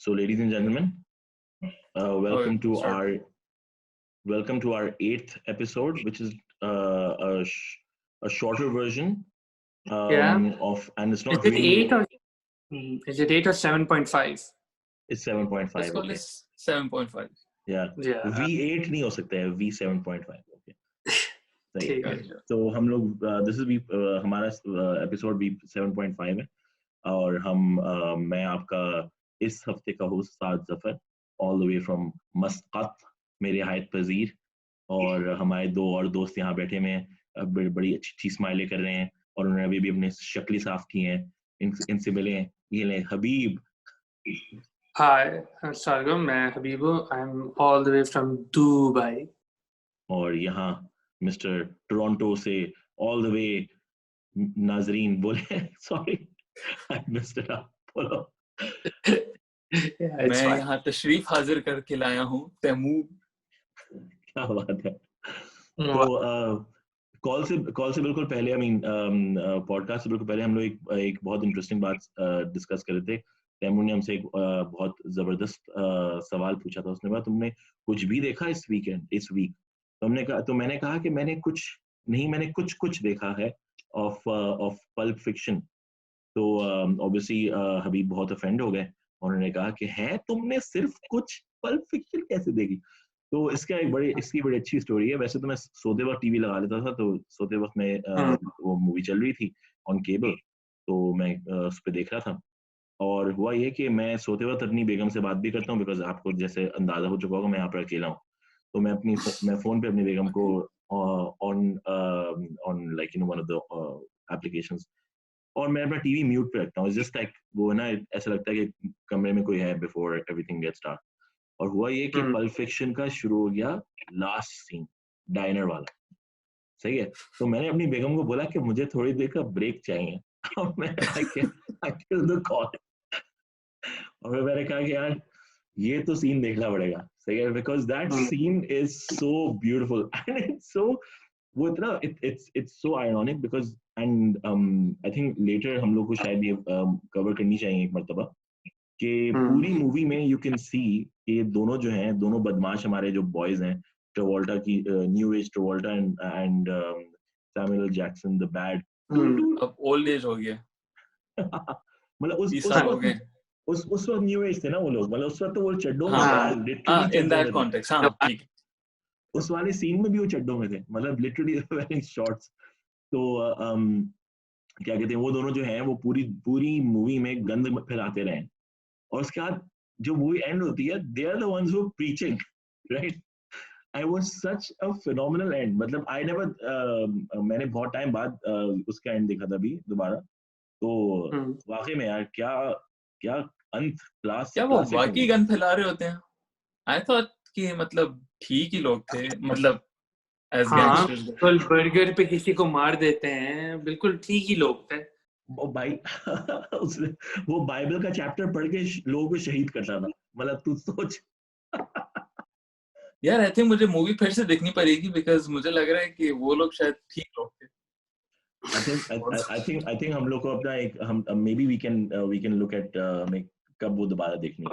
So, ladies and gentlemen, welcome to Sorry. our 8th episode, which is a shorter version Yeah. of, and it's Is not it really. 8 or is it 8 or 7.5? It's 7.5. Let's call Okay. this 7.5. Yeah. Yeah. V8 नहीं हो सकता है, V7.5. Okay. सही ठीक है. है. तो हम लोग this is हमारा episode V7.5 है और मैं आपका इस हफ्ते का host Saad Zafar all the way from मस्कत, मेरे हायत पजीर, और हमारे दो और दोस्त यहाँ बैठे हुए हैं, बड़ी अच्छी स्माइलें कर रहे हैं और उन्होंने अभी भी अपने शक्लें साफ की हैं. इनसे मिले. ये ले हबीब. Hi, Sargam. मैं हबीबो. I'm all the way from Dubai. और यहाँ मिस्टर टोरंटो से all the way नाजरीन बोले. Sorry, I messed it up. बोलो. Yeah, it's मैं fine. यहाँ तशरीफ हाजिर करके लाया हूँ तैमूर. क्या बात है. तो कॉल से बिल्कुल पहले, पॉडकास्ट से बिल्कुल पहले हम लोग एक बहुत इंटरेस्टिंग बात डिस्कस कर रहे थे. तैमूर ने हमसे एक बहुत जबरदस्त सवाल पूछा था. उसने कहा तुमने कुछ भी देखा इस वीक. तो मैंने कहा कि मैंने कुछ देखा है ऑफ पल्प फिक्शन. तो ऑब्वियसली हबीब बहुत ऑफेंड हो गए. उन्होंने कहा कि है तुमने सिर्फ कुछ पल्प फिक्शन कैसे देखी. तो इसकी बड़ी अच्छी स्टोरी है. वैसे तो मैं सोते वक्त टीवी लगा लेता था, तो सोते वक्त में वो मूवी चल रही थी ऑन केबल, तो मैं उस पर देख रहा था. और हुआ ये कि मैं सोते वक्त अपनी बेगम से बात भी करता हूँ, बिकॉज आपको जैसे अंदाजा हो चुका होगा मैं यहाँ पर अकेला हूँ. तो मैं फोन पे अपनी बेगम को on like one of the applications, और मैं अपना टीवी म्यूट पे रखता हूँ. जस्ट लाइक वो ना ऐसा लगता है कि कमरे में कोई है बिफोर एवरीथिंग गेट्स स्टार्ट. और हुआ ये कि पल्प फिक्शन का शुरू हो गया लास्ट सीन, डाइनर वाला. सही है. तो मैंने अपनी बेगम को बोला कि मुझे थोड़ी देर का ब्रेक चाहिए. I killed the call. और मैंने कहा कि यार ये तो सीन देखना पड़ेगा. सही है, because that scene is so beautiful and it's so, वो इतना it's so ironic because and I think later हम लोग को शायद ये कवर करनी चाहिए एक मर्तबा कि पूरी मूवी में यू कैन सी कि दोनों जो हैं, दोनों बदमाश हमारे जो बॉयज हैं, ट्रेवोल्टा की new age Travolta and Samuel Jackson the bad. अब ओल्ड एज हो गया. मतलब उस वक्त न्यू एज थे ना वो लोग. मतलब उस वक्त तो वो चड्डों में थे यार, लिटरली इन दैट कॉन्टेक्स्ट. हां ठीक है. उस वाले सीन में भी वो चड्डों में थे, मतलब लिटरली वेयरिंग शॉर्ट्स. तो क्या कहते हैं, वो दोनों जो हैं वो पूरी मूवी में गंद फैलाते रहे. और उसके बाद जो मूवी एंड होती है, they are the ones who preaching, right. I was such a phenomenal end. मतलब आई नेवर मैंने बहुत टाइम बाद उसका एंड देखा था अभी दोबारा. तो वाकई में यार क्या अंत क्लास. क्या वो वाकई गन फैला रहे होते हैं? आई थॉट कि मतलब ठीक ही लोग थे, मतलब एज गैंगस्टर्स. बिल्कुल बर्गर पे किसी को मार देते हैं, बिल्कुल ठीक ही लोग थे. वो बाइबल का चैप्टर पढ़ के लोगों को शहीद करता था. मतलब तू सोच. यार आई थिंक मुझे मूवी फिर से देखनी पड़ेगी बिकॉज़ मुझे लग रहा है कि वो लोग शायद ठीक लोग थे. I think हम लोग को अपना एक हम maybe we can look at कब वो दोबारा देखनी.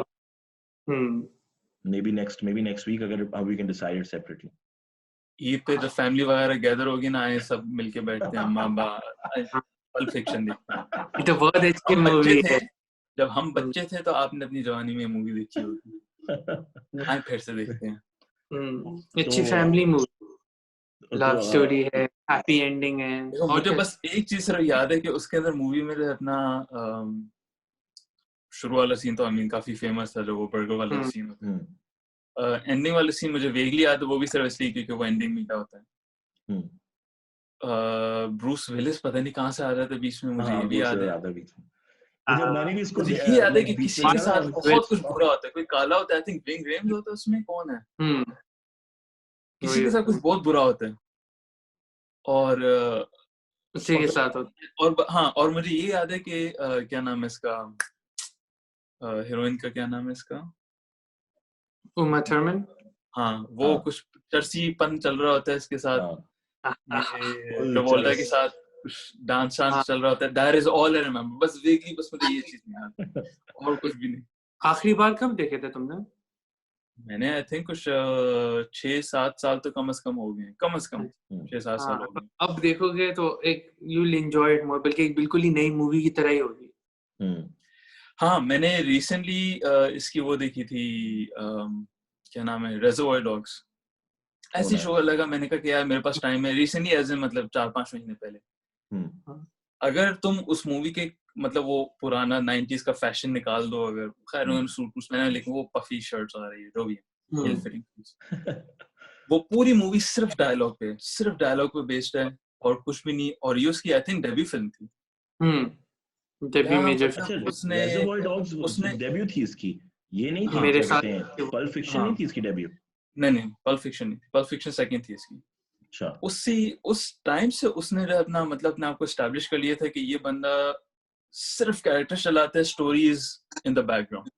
maybe next week अगर we can decide it separately. Eid पे जब फैमिली वगैरह गैदर होगी ना, आए सब मिलके बैठते हैं, अम्मा अब्बा पल्प फिक्शन देखते हैं. ये तो बहुत अच्छी मूवी है. जब हम बच्चे थे तो आपने अपनी जवानी में मूवी देखी होगी. आए फिर से देखते हैं. अच्छी फैमिली मूवी, लव स्टोरी है, हैप्पी एंडिंग है. मुझे बस एक चीज सिर्फ याद है कि उसके अंदर मूवी में अपना शुरू वाला सीन तो काफी फेमस था, जो वो बर्गर वाला सीन होता है. एंडिंग वाला सीन मुझे वेगली याद है, वो भी सिर्फ इसलिए क्योंकि वो एंडिंग में क्या होता है. ब्रूस विलिस पता नहीं कहाँ से आ रहा था बीच में, मुझे ये भी याद है. मैंने भी इसको मुझे याद है कि किसी के साथ बहुत कुछ बुरा होता है, कोई काला होता है, आई थिंक विंग रेम्स होता है उसमें, कौन है, किसी के साथ कुछ बहुत बुरा होता है और उसी के साथ होता है. और हाँ, और मुझे ये याद है कि क्या नाम है इसका, हीरोइन का क्या नाम है इसका, उमा थर्मन. हाँ, वो कुछ चर्सीपन चल रहा होता है इसके साथ, ट्रेवोल्टा के साथ कुछ डांस चल रहा होता है. That is all I remember. बस वेगली बस मुझे ये चीज नहीं याद, और कुछ भी नहीं. आखिरी बार कब देखे थे तुमने? मैंने आई थिंक कुछ 6-7 साल तो कम से कम हो गए, कम से कम 6-7 साल हो गए। अब देखोगे तो एक you will enjoy it more, बल्कि एक बिल्कुल ही नई मूवी की तरह ही होगी। हाँ, मैंने रिसेंटली इसकी वो देखी थी, क्या नाम है, रिजर्वॉयर डॉग्स। ऐसी शो लगा, मैंने कहा कि यार मेरे पास टाइम है, रिसेंटली एज इन मतलब 4-5 महीने पहले। अगर तुम उस मूवी के मतलब वो पुराना 90s का फैशन निकाल दो, अगर खैर उन्होंने सूट पहना है लेकिन वो पफी शर्ट्स आ रही है जो भी है, इल फिटिंग। वो पूरी मूवी सिर्फ डायलॉग पे बेस्ड है और कुछ भी नहीं। और ये उसकी आई थिंक डेब्यू फिल्म थी। Debut major. अच्छा, रिजर्वॉयर डॉग्स डेब्यू थी इसकी, ये नहीं थी मेरे क्या साथ कहते हैं, पल्प फिक्शन नहीं थी इसकी डेब्यू? नहीं, पल्प फिक्शन नहीं, पल्प फिक्शन सेकंड थी इसकी। अच्छा, उस टाइम से उसने अपना मतलब अपने आप को एस्टैब्लिश कर लिया था कि ये बंदा सिर्फ कैरेक्टर चलाता है, स्टोरीज इन द बैकग्राउंड।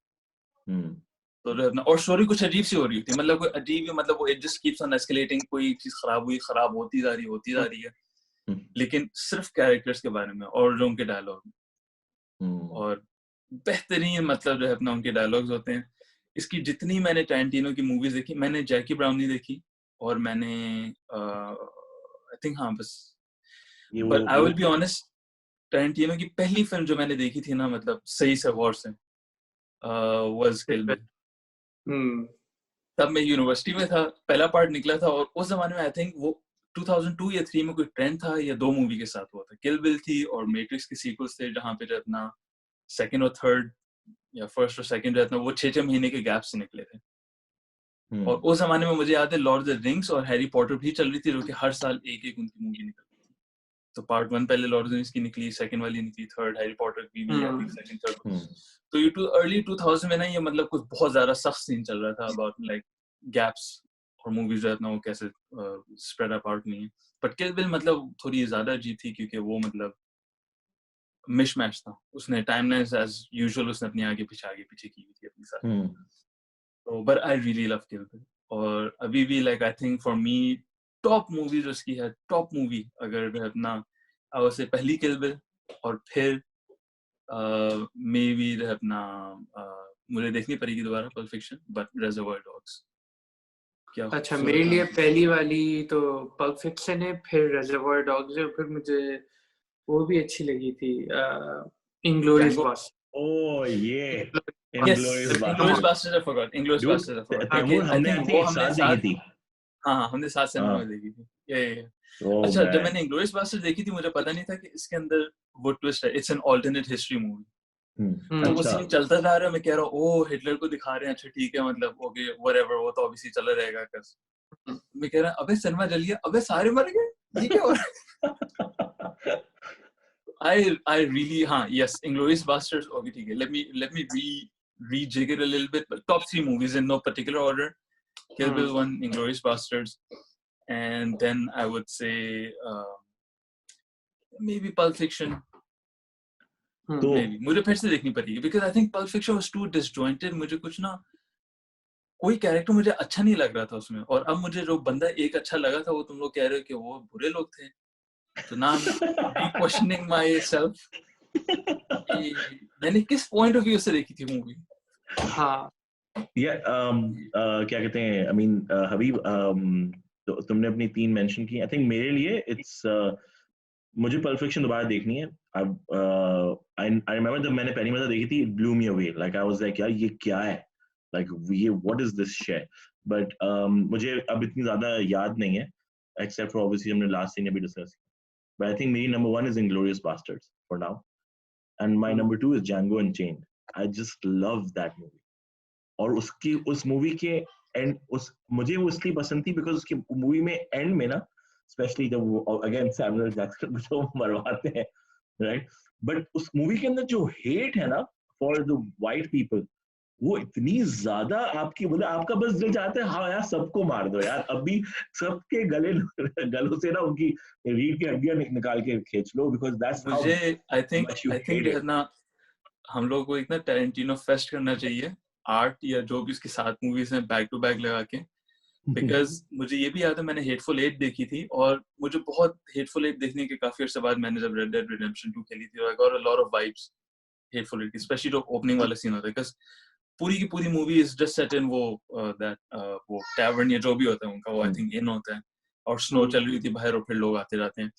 तो और स्टोरी कुछ अजीब सी हो रही थी, मतलब कोई अजीब, मतलब वो it just keeps on escalating, कोई चीज खराब होती जा रही है, लेकिन सिर्फ कैरेक्टर्स के बारे में और जो उनके डायलॉग और बेहतरीन मतलब जो है अपना उनके डायलॉग्स होते हैं। इसकी जितनी मैंने टैरेंटिनो की मूवीज देखी, मैंने जैकी ब्राउन नहीं देखी और मैंने आई थिंक हाँ बस, but I will be honest, Tarantino की पहली फिल्म जो मैंने देखी थी ना, मतलब सही से गौर से, वाज किल बिल। तब मैं यूनिवर्सिटी में था, पहला पार्ट निकला था और उस जमाने में आई थिंक वो 2002 या 3 में कोई ट्रेंड था या 2 मूवी के साथ हुआ था, किल बिल थी और मैट्रिक्स के सीक्वल्स थे, जहाँ पे जो अपना सेकंड और थर्ड या फर्स्ट और सेकंड जो है वो 6-6 महीने के गैप से निकले थे। और उस जमाने में मुझे याद है लॉर्ड ऑफ द रिंग्स और हैरी पॉटर भी चल रही थी, जो कि हर साल एक उनकी मूवी निकलती थी। तो पार्ट 1 पहले लॉर्ड ऑफ द रिंग्स की निकली, सेकंड वाली निकली, थर्ड हैरी पॉटर की भी आई थिंक सेकंड थर्ड। तो ये अर्ली 2000 में ना ये मतलब कुछ बहुत ज्यादा सख्त सीन चल रहा था अबाउट लाइक गैप्स और मूवीज जो है ना वो कैसे स्प्रेड अपार्ट नहीं है। बट किल बिल मतलब थोड़ी ज्यादा अजीब थी क्योंकि वो मतलब मिशमैच था, उसने टाइमलाइंस एज यूजुअल उसने अपनी आगे पीछे की हुई थी अपनी सारी। तो but I really love kill bill और अभी भी like I think for me top movie जो उसकी है, टॉप मूवी अगर अपना से पहली किल बिल और फिर मे बी अपना मुझे देखनी पड़ेगी दोबारा pulp fiction, but reservoir dogs. क्या अच्छा, मेरे लिए पहली वाली तो पल्प फिक्शन है, फिर रिजर्वॉयर डॉग्स है, फिर मुझे वो भी अच्छी लगी थी इंग्लोरियस बास्टर्ड्स। ओह ये inglorious bastards, I forgot inglorious bastards. Taimur हमने वो साथ देखी थी। हाँ, हमने साथ सिनेमा में देखी थी। ये अच्छा, जब मैंने इंग्लोरियस बास्टर्ड्स देखी थी मुझे पता नहीं था कि इसके अंदर वो ट्विस्ट है, it's an alternate history movie. तो वो सीन चलता जा रहा है, मैं कह रहा हूँ ओह हिटलर को दिखा रहे हैं, अच्छा ठीक है, मतलब ओके व्हाटएवर, वो तो ऑब्वियसली चला रहेगा कस। मैं कह रहा अबे सिनेमा जल गया, अबे सारे मर गए, ठीक है। I really yes, Inglourious Basterds, okay, ठीक है, let me rejig it a little bit, but top 3 movies in no particular order: Kill Bill 1, Inglourious Basterds, and then I would say maybe Pulp Fiction. Maybe मुझे फिर से देखनी पड़ेगी because I think Pulp Fiction was too disjointed. मुझे कुछ ना कोई character मुझे अच्छा नहीं लग रहा था उसमें, और अब मुझे जो बंदा एक अच्छा लगा था वो तुम लोग कह रहे हो कि वो बुरे लोग थे, तो ना क्वेश्चनिंग माई सेल्फ मैंने किस पॉइंट ऑफ व्यू से देखी थी मूवी। हाँ क्या कहते हैं, आई मीन हबीब, तो तुमने अपनी 3 मेंशन की। आई थिंक मेरे लिए इट्स मुझे पल्प फिक्शन दोबारा देखनी है। आई रिमेंबर जब मैंने पहली बार देखी थी, it blew me away, like I was like यार ये क्या है, लाइक ये what is this shit. But मुझे अब इतनी ज्यादा याद नहीं है, एक्सेप्ट फॉर ऑब्वियसली हमने लास्ट सीन अभी डिस्कस किया। बट आई थिंक मेरी number 1 is Inglourious Basterds for now, and my number 2 is Django Unchained. I just love that movie, और उसकी उस मूवी के एंड मुझे वो इसलिए पसंद थी बिकॉज उसकी मूवी में एंड में ना, स्पेशली जब वो अगेन सैमुअल जैक्सन को मरवाते हैं, राइट, बट उस मूवी के अंदर जो हेट है ना फॉर द वाइट पीपल, वो इतनी ज्यादा आपकी, मतलब आपका बस दिल चाहता है हाँ यार सबको मार दो यार, अभी सबके गलों से ना उनकी रीढ़ की हड्डियां निकाल के खींच लो, बिकॉज दैट्स हाउ मुझे आई थिंक जो है ना हम लोग को एक ना टैरेंटिनो फेस्ट करना चाहिए, आर्ट या जो भी उसके 7 मूवीज हैं बैक टू बैक लगा के, बिकॉज मुझे ये भी याद है मैंने हेटफुल 8 देखी थी, और मुझे बहुत हेटफुल 8 देखने के काफी अर्से बाद मैंने जब रेड डेड रिडेम्पशन 2 खेली थी, I got a lot of vibes hateful 8 की, स्पेशली जो ओपनिंग वाला सीन होता है, बिकॉज पूरी की पूरी मूवी इज जस्ट सेट इन वो वो टैवर्न या जो भी होता है उनका, वो आई थिंक इन होता है, और स्नो चल रही थी बाहर और फिर लोग आते जाते हैं.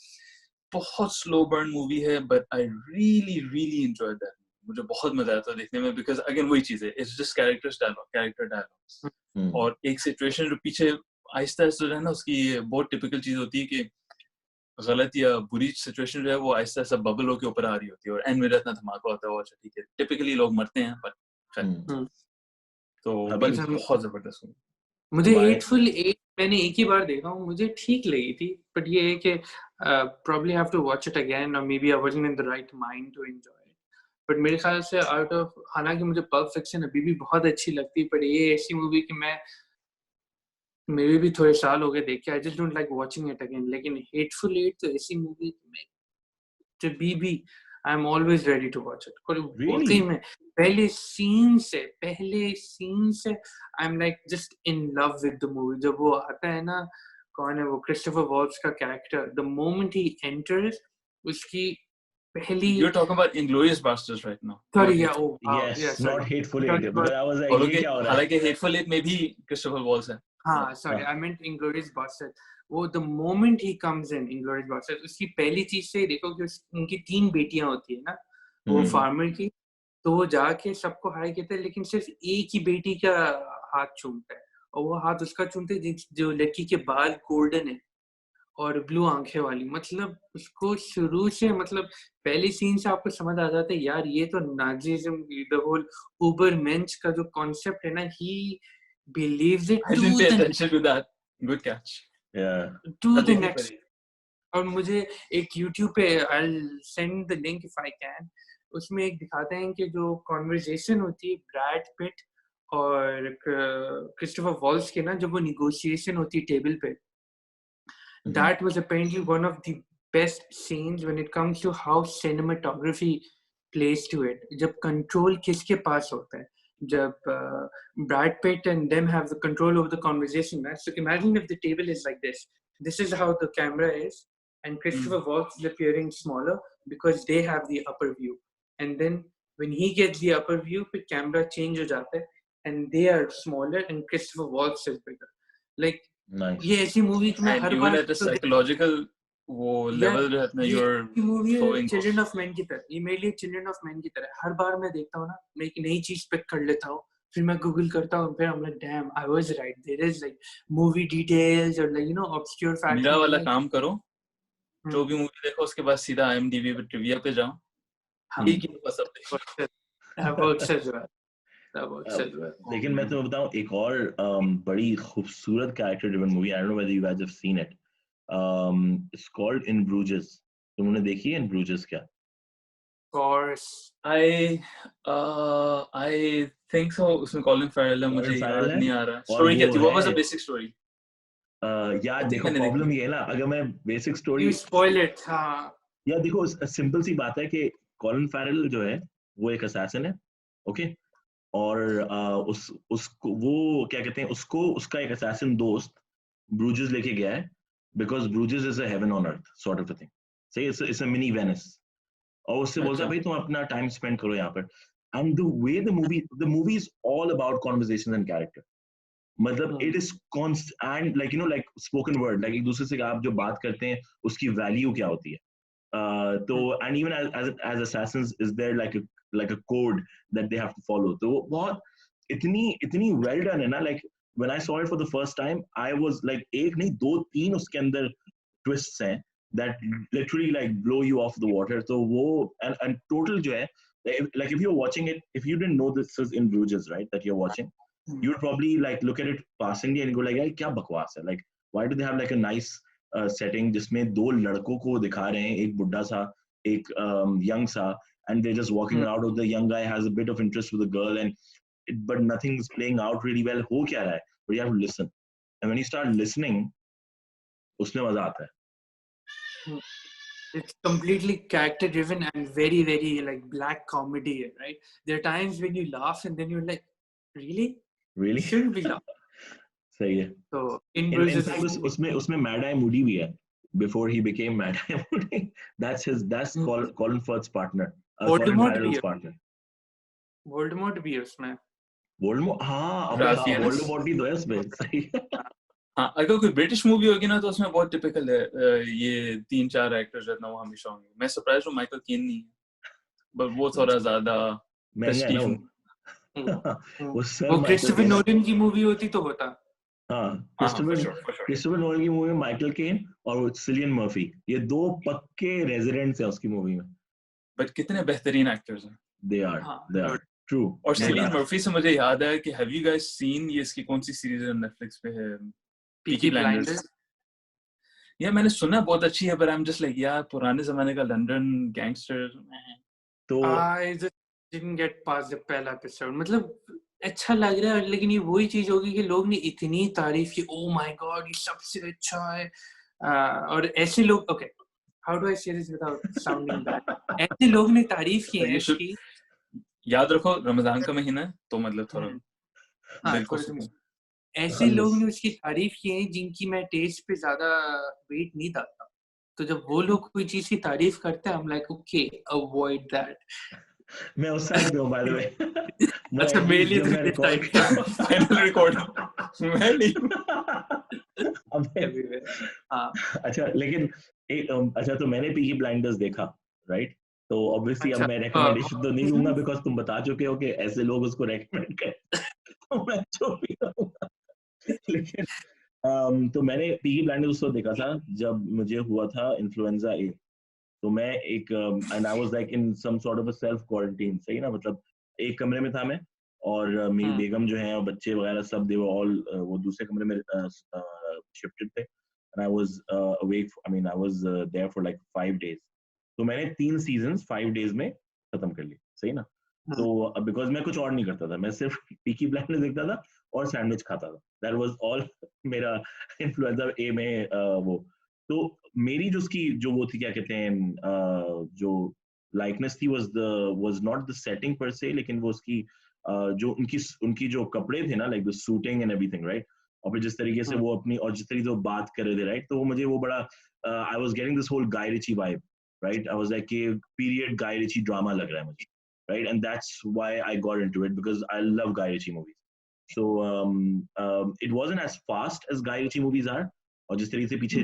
बहुत स्लो बर्न मूवी है, but I really really enjoyed that. मुझे बहुत मजा आया था देखने में, बिकॉज अगेन वही चीज है, इट्स जस्ट कैरेक्टर डायलॉग. और एक सिचुएशन जो पीछे आहिस्ता आहिस्ता जो है ना, उसकी बहुत टिपिकल चीज होती है कि गलत या बुरी सिचुएशन जो है वो आहिस्ता आहिस्ता बबल होके ऊपर आ रही होती है, और एंड में इतना धमाका होता है. अच्छा ठीक है, टिपिकली लोग मरते हैं, बट तो बहुत जबरदस्त मूवी. मुझे हेटफुल एट मैंने एक ही बार देखा हूँ, मुझे ठीक लगी थी, बट ये है कि probably have to watch it again, or maybe I wasn't in the right mind to enjoy it. But मेरे ख्याल से आउट ऑफ, हालांकि मुझे पल्प फिक्शन अभी भी बहुत अच्छी लगती है, पर ये ऐसी मूवी कि मैं मेरे भी थोड़े साल हो गए देख के, I just don't like watching it again. लेकिन हेटफुल एट तो ऐसी मूवी कि मैं जब भी I am always ready to watch it. वाकई में पहले सीन से I am like just in love with the movie. जब वो आता है ना, कौन है वो, क्रिस्टोफर वॉल्ट्ज का character, the moment he enters, उसकी पहली. You're talking about Inglourious Basterds right now. Sorry, yeah, oh, yes, not Hateful Eight, because I was like, ये क्या हो रहा है? हालांकि Hateful Eight में भी Christopher Waltz है. हाँ, sorry, I meant Inglourious Basterds. वो the moment he comes in Inglourious Basterds, उसकी पहली चीज से देखो कि उनकी 3 बेटियां होती है ना, वो फार्मर की, तो वो जाके सबको हाय कहते हैं, लेकिन सिर्फ एक ही बेटी का हाथ चूमता है, और वो हाथ उसका चूमते है जो लड़की के बाल गोल्डन है और ब्लू आंखें वाली. मतलब उसको शुरू से, मतलब पहले सीन से आपको समझ आ जाता है यार, ये तो नाजीज्म, द होल उबर मेंस का जो कॉन्सेप्ट है ना, ही believes it I didn't pay attention to that. Good catch. Yeah. To the next. और मुझे एक YouTube पे, I'll send the link if I can, उसमें एक दिखाते हैं कि जो कॉन्वर्सेशन होती है ब्रैड पिट और क्रिस्टोफर वॉल्ट्ज के ना, जब वो निगोशिएशन होती है टेबल पे, that was apparently one of the best scenes when it comes to how cinematography plays to it. जब कंट्रोल किसके पास होता है, जब Brad Pitt and them have the control over the conversation, right? So imagine if the table is like this. This is how the camera is, and Christopher Waltz is appearing smaller because they have the upper view. And then when he gets the upper view, the camera change हो जाता है, and they are smaller, and Christopher Waltz is bigger. Like nice. ये ऐसी movie कि मैं हर बार at a psychological वो level रहता है, you're movie flowing. Children of man की तरह, ये मेरे लिए चिल्ड्रन ऑफ मैन की तरह. हर बार मैं देखता हूँ ना, मैं एक नई चीज पिक कर लेता हूँ, फिर मैं गूगल करता हूँ, फिर I'm like damn, I was right, there is like movie details or like, you know, obscure facts. मेरा वाला काम करो, जो भी मूवी देखो उसके बाद सीधा IMDb पे ट्रिविया पे जाओ, एक ही बस अब देखो. लेकिन मैं तुम्हें बताऊं एक और बड़ी खूबसूरत character driven movie, I don't know whether you guys have seen it, it's called in bruises. तुमने देखी है इन ब्रूजेस क्या? course I think so. उसमें कॉलिन फैरेल है, मुझे याद नहीं आ रहा. स्टोरी क्या थी? What was the basic story? यार देखो प्रॉब्लम ये है ना, अगर मैं basic story you spoil it. हाँ यार देखो, सिंपल सी बात है कि कॉलिन फैरेल जो है वो एक असैसिन है, ओके, और उसको वो क्या कहते हैं, उसको उसका एक असैसिन दोस्त ब्रूजेस लेके गया है, because bruises is a heaven on earth sort of a thing. सही, इट्स अ मिनी वेनिस. और उससे बोलता है भाई तुम अपना टाइम स्पेंड करो यहाँ पर. And the way the movie is all about conversation and character. मतलब it is constant, like you know, like spoken word, like एक दूसरे से आप जो बात करते हैं उसकी वैल्यू क्या होती है. तो and even as assassins is there like a code that they have to follow. तो बहुत इतनी well done है ना. Like when I saw it for the first time, I was like, एक नहीं 2-3 उसके अंदर twists हैं that literally like blow you off the water. तो वो and total जो है, like if you're watching it, if you didn't know this is in Bruges, right, that you're watching, you would probably like look at it passingly and go like, यार क्या बकवास है. Like why do they have like a nice setting जिसमें 2 लड़कों को दिखा रहे हैं, एक बुड्ढा सा, एक young सा, and they're just walking around, or the young guy has a bit of interest with the girl, but nothing's playing out really well. हो क्या रहा है? But you have to listen, and when you start listening, उसमें मजा आता है. It's completely character driven and very very like black comedy, right? There are times when you laugh and then you're like, really shouldn't be laugh. सही है. So in Bruges, उसमें Mad Eye Moody भी है. Before he became Mad Eye Moody, that's Colin Firth's partner. Voldemort भी है उसमें. हाँ अबे हाँ Raffians. वोल्डेमॉर्ट ही तो है उसमें सही हाँ, अगर कोई ब्रिटिश मूवी होगी ना तो उसमें बहुत टिपिकल है ये 3-4 एक्टर्स रहते हैं वो हमेशा होंगे. मैं सरप्राइज हूँ माइकल केन नहीं है, बट वो थोड़ा ज्यादा महंगा है ना प्रेस्टीज. वो सर वो माइकल क्रिस्टोफर केन नोलन की मूवी होती तो होता. हाँ हाँ for sure. क्रिस्टोफर नोलन की मूवी में माइकल केन और सिलियन मर्फी ये दो पक्के रेजिडेंट्स हैं उसकी मूवी में. बट कितने बेहतरीन एक्टर्स हैं. दे आर हाँ. ट्रू. और सिलियन मर्फी से मुझे याद है कि हैव यू गाइस सीन ये इसकी कौन सी सीरीज है नेटफ्लिक्स पे है, पीकी ब्लाइंडर्स. ये मैंने सुना बहुत अच्छी है, पर आई एम जस्ट लाइक यार पुराने जमाने का लंदन गैंगस्टर. तो I just didn't get past the पहला एपिसोड. मतलब अच्छा लग रहा है लेकिन ये वही चीज होगी कि लोग ने इतनी तारीफ की, ओ माय गॉड ये सबसे अच्छा है. और ऐसे लोग, ओके हाउ डू आई से दिस विदाउट साउंडिंग बैड, ऐसे लोग ने तारीफ की है इसकी. याद रखो रमजान का महीना है तो मतलब थोड़ा दिल को सुकून. ऐसे लोग ने उसकी तारीफ की है जिनकी मैं टेस्ट पे ज्यादा वेट नहीं डालता. तो जब वो लोग कोई चीज की तारीफ करते हैं, I'm like okay, avoid that. मैं उस साइड पे हूँ बाय द वे. अच्छा मेरे लिए जब मैं रिकॉर्ड फाइनल रिकॉर्ड मैं नहीं. अबे हाँ. अच्छा लेकिन अच्छा तो मैंने पीकी ब्लाइंडर्स देखा राइट. तो ऑब्वियसली अब अच्छा, मैं रेकमेंडेशन तो नहीं दूंगा बिकॉज तुम बता चुके हो कि ऐसे लोग उसको रेकमेंड करें तो मैं जो भी कहूंगा. लेकिन तो मैंने पीकी ब्लाइंडर्स उस वक्त देखा था जब मुझे हुआ था इन्फ्लुएंजा ए. तो मैं एक and I was like in some sort of a self quarantine सही ना मतलब एक कमरे में था मैं और मेरी बेगम जो है और बच्चे वगैरह सब दे वर ऑल वो दूसरे कमरे में शिफ्टेड थे and I was awake I mean I was there for like 5 days. तो मैंने 3 सीजन्स 5 days में खत्म कर लिए सही ना. तो बिकॉज मैं कुछ और नहीं करता था, मैं सिर्फ पीकी ब्लाइंडर्स देखता था और सैंडविच खाता था. दैट वाज ऑल मेरा इन्फ्लुएंजा ए में वो. तो मेरी जो उसकी जो वो थी क्या कहते हैं जो लाइकनेस थी वाज नॉट द सेटिंग पर से लेकिन वो उसकी जो उनकी जो कपड़े थे ना like the suiting and everything right. और फिर जिस तरीके से वो अपनी और जिस तरीके से वो बात कर रहे थे राइट तो वो मुझे वो बड़ा I was getting this whole Guy Ritchie vibe right. I was like कि पीरियड गाय रिची ड्रामा लग रहा है मुझे right and that's why I got into it because I love Guy Ritchie movies. So it wasn't as fast as Guy Ritchie movies are और जिस तरीके से पीछे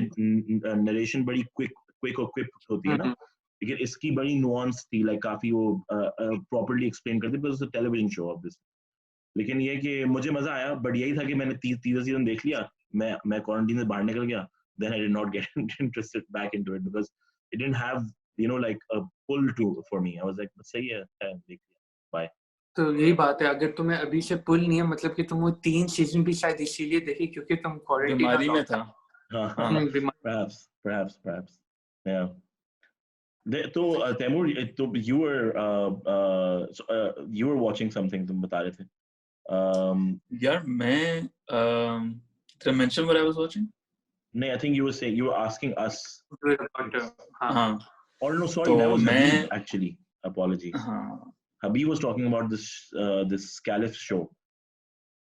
नरेशन बड़ी क्विक और क्विक होती है ना लेकिन इसकी बड़ी नुआंस थी लाइक काफी वो प्रॉपर्ली एक्सप्लेन करती because it's a television show off this. लेकिन ये कि मुझे मजा आया बट यही था कि मैंने तीसरा सीजन देख लिया मैं क्वारंटाइन से बाहर निकल गया then I did not get interested back into it because it didn't have you know like a pull to for me. I was like सही है देख लिया बाय. तो यही बात है, अगर तुम्हें अभी से पुल नहीं है मतलब कि तुम वो 3 सीजन भी शायद इसीलिए देखे क्योंकि तुम क्वारंटाइन बीमारी में था. perhaps yeah. तो तैमूर तो you were watching something तुम बता रहे थे. यार मैं did I mention what I was watching? No, I think you were saying you were asking us. हाँ. Or no, sorry, that was Habib actually. Apologies. हाँ. Habib was talking about this Caliph show.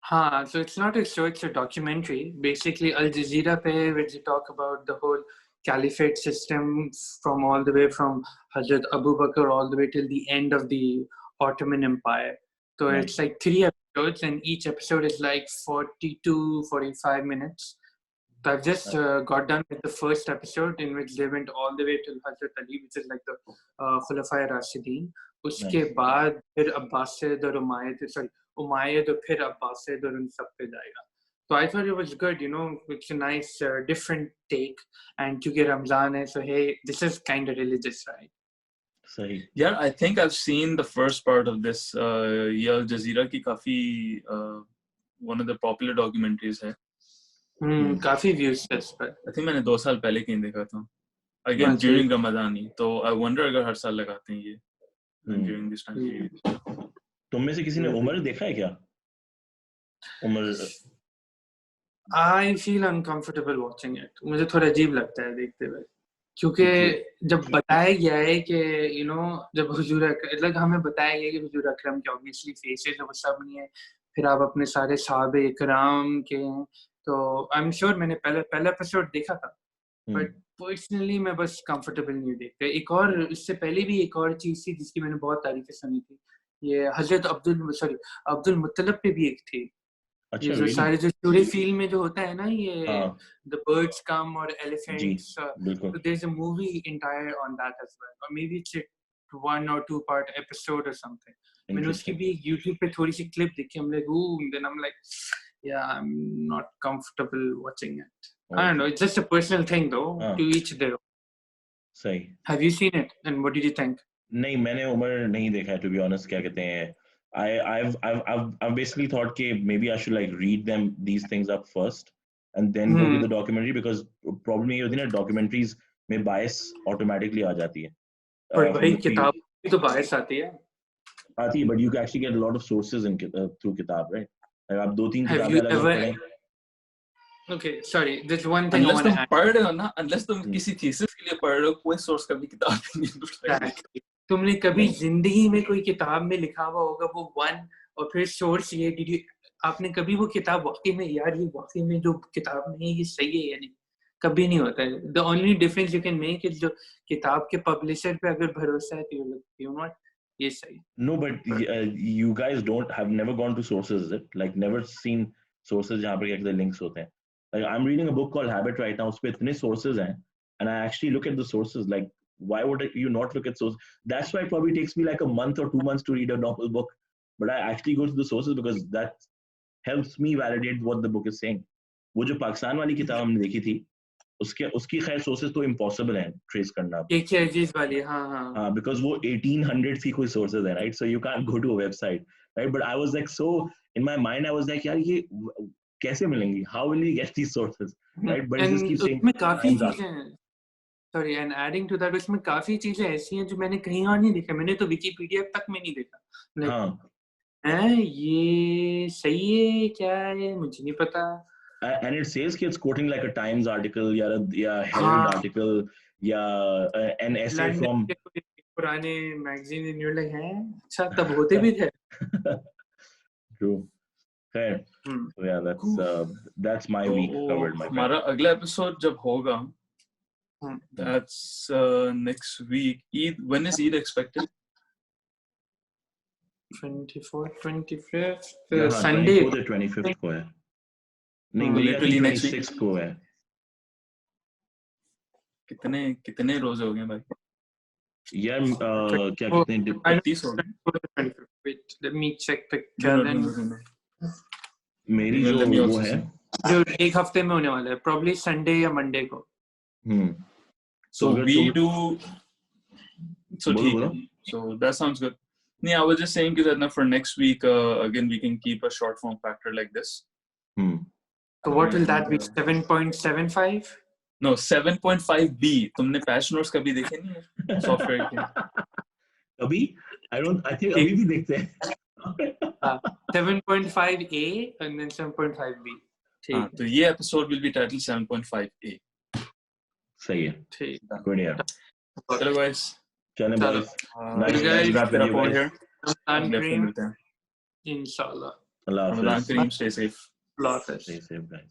हाँ, so it's not a show, it's a documentary. Basically, Al Jazeera pe where they talk about the whole caliphate system from all the way from Hazrat Abu Bakr all the way till the end of the Ottoman Empire. So Right. it's like 3 episodes and each episode is like 40 to 45 minutes. So I've just got done with the first episode in which they went all the way till Hazrat Ali, which is like the Khulafai Rashidin. उसके बाद फिर Abbasid और उमायद और फिर Abbasid और उन सब पे जाएगा. So I thought it was good, you know, it's a nice different take and क्योंकि रमजान है so hey, this is kind of religious, right? सही. Yeah, I think I've seen the first part of this. ये Al Jazeera की काफी one of the popular documentaries है. काफी views है इस पर. I think मैंने 2 साल पहले कहीं देखा था. Again during Ramadan ही. तो I wonder अगर हर साल लगाते हैं ये during this time period. तुम में से किसी ने उमर देखा है क्या? Umar I feel uncomfortable watching it. मुझे थोड़ा अजीब लगता है देखते हुए क्योंकि जब बताया गया है कि you know जब हुजूर मतलब हमें बताया गया कि हुजूर अकरम के obviously faces वो सब नहीं है फिर आप अपने सारे साहबे इकराम के तो I'm sure मैंने पहला एपिसोड देखा था बट पर्सनली मैं बस कंफर्टेबल नहीं देखता. एक और इससे पहले भी एक और चीज थी जिसकी मैंने बहुत तारीफें सुनी थी ये हजरत अब्दुल मुत्तलब पे भी एक थी। अच्छा, ये जो really? सारे जो पूरे फील्ड में जो होता है ना ये हाँ, द बर्ड्स कम और जी, एलिफेंट्स, बिल्कुल। so there's a movie entire on that as well, or maybe it's a 1 or 2 part episode or something. मैंने उसकी Interesting. भी YouTube पे थोड़ी सी क्लिप देखी, I'm like ooh, and then I'm like yeah, I'm not comfortable watching it. I don't know, Okay. it's just a personal thing though, हाँ, to each their own. सही। Have you seen it and what did you think? नहीं, मैंने उमर नहीं देखा है, to be honest। क्या कहते हैं, I've basically thought कि maybe I should like read them these things up first and then go to the documentary, because problem ये होती है ना, documentaries में bias automatically आ जाती है पर from भाई the field। किताब भी तो बाहर से आती है। आती है, but you can actually get a lot of sources in through किताब, right? like आप 2-3 Have किताबें you अलग-अलग ever पढ़ें। Okay, sorry, there's one thing I unless want to तुम add. पढ़ रहे हो ना, unless तुम हम्म, किसी थीसिस के लिए पढ़ रहे हो, कोई सोर्स का भी किताब नहीं ढूंढ Exactly. तुमने कभी नहीं, जिंदगी में कोई किताब में लिखा हुआ होगा वो वन, और फिर सोर्स ये did you, आपने कभी वो किताब वाकई में यार ये वाकई में जो किताब में है ये सही है या नहीं, कभी नहीं होता है। The only difference you can make is जो किताब के पब्लिशर पे अगर भरोसा है तो यू नो ये सही। no, but you guys don't have never gone to sources, is it? Like never seen sources जहाँ पर क्या कहते हैं links होते हैं। Like I'm reading a book called Habit right now, उसपे इतने sources हैं, and I actually look at the sources. Like why would you not look at sources? That's why it probably takes me like a month or 2 months to read a normal book, but I actually go to the sources because that helps me validate what the book is saying. वो जो पाकिस्तान वाली किताब हमने देखी थी, उसकी खैर sources तो impossible हैं trace करना। एक अजीज वाली, हाँ because वो 1800 की कोई sources है, right? So you can't go to a website, right? But I was like, so in my mind I was like, यार ये कैसे मिलेंगी? How will we get these sources, right? But it just keeps saying उसमें काफी times up. चीजें हैं, sorry and adding to that, उसमें काफी चीजें ऐसी हैं जो मैंने कहीं और नहीं देखा, मैंने तो विकिपीडिया तक में नहीं देखा। Like, हाँ, हैं ये सही है क्या है मुझे नहीं पता। and it says कि it's quoting like a Times article या Herald हाँ article या an essay लंदन from के कोई पुराने मैगजीन न्यूज़ हैं, अच्छा तब होते भी थे। True. Fair. Hmm So yeah, that's my week covered, my friend. हमारा अगला एपिसोड जब होगा, that's next week. Eid, when is Eid expected? 24th 25th Yeah, हाँ, संडे 24th या 25th को है। नहीं, मुझे I think literally next week. 26th को है। कितने रोजे हो गए भाई? यार क्या कहते हैं 30 हो गए। Wait, let me check the No, calendar. no. मेरी Let me जो वो also है, see. जो एक हफ्ते में होने वाला है, probably संडे या मंडे को। So अगर we तुम do. So बोलो ठीक है। So that sounds good. Yeah, I was just saying that for next week, again we can keep a short form factor like this. So what will that be? 7.75? No, 7.5B. तुमने patch notes कभी देखे नहीं है software के? अभी I think अभी भी देखते हैं। 7.5A and then 7.5B. हाँ, तो ये episode will be titled 7.5A. सही है। ठीक। बढ़िया। चलो guys. चलें boys। Nice guys, wrap it up over here. Ramadan Kareem. मिलते हैं। Inshallah. Allah Ramadan Hafiz। Kareem, stay safe. Allah Hafiz. Stay safe guys।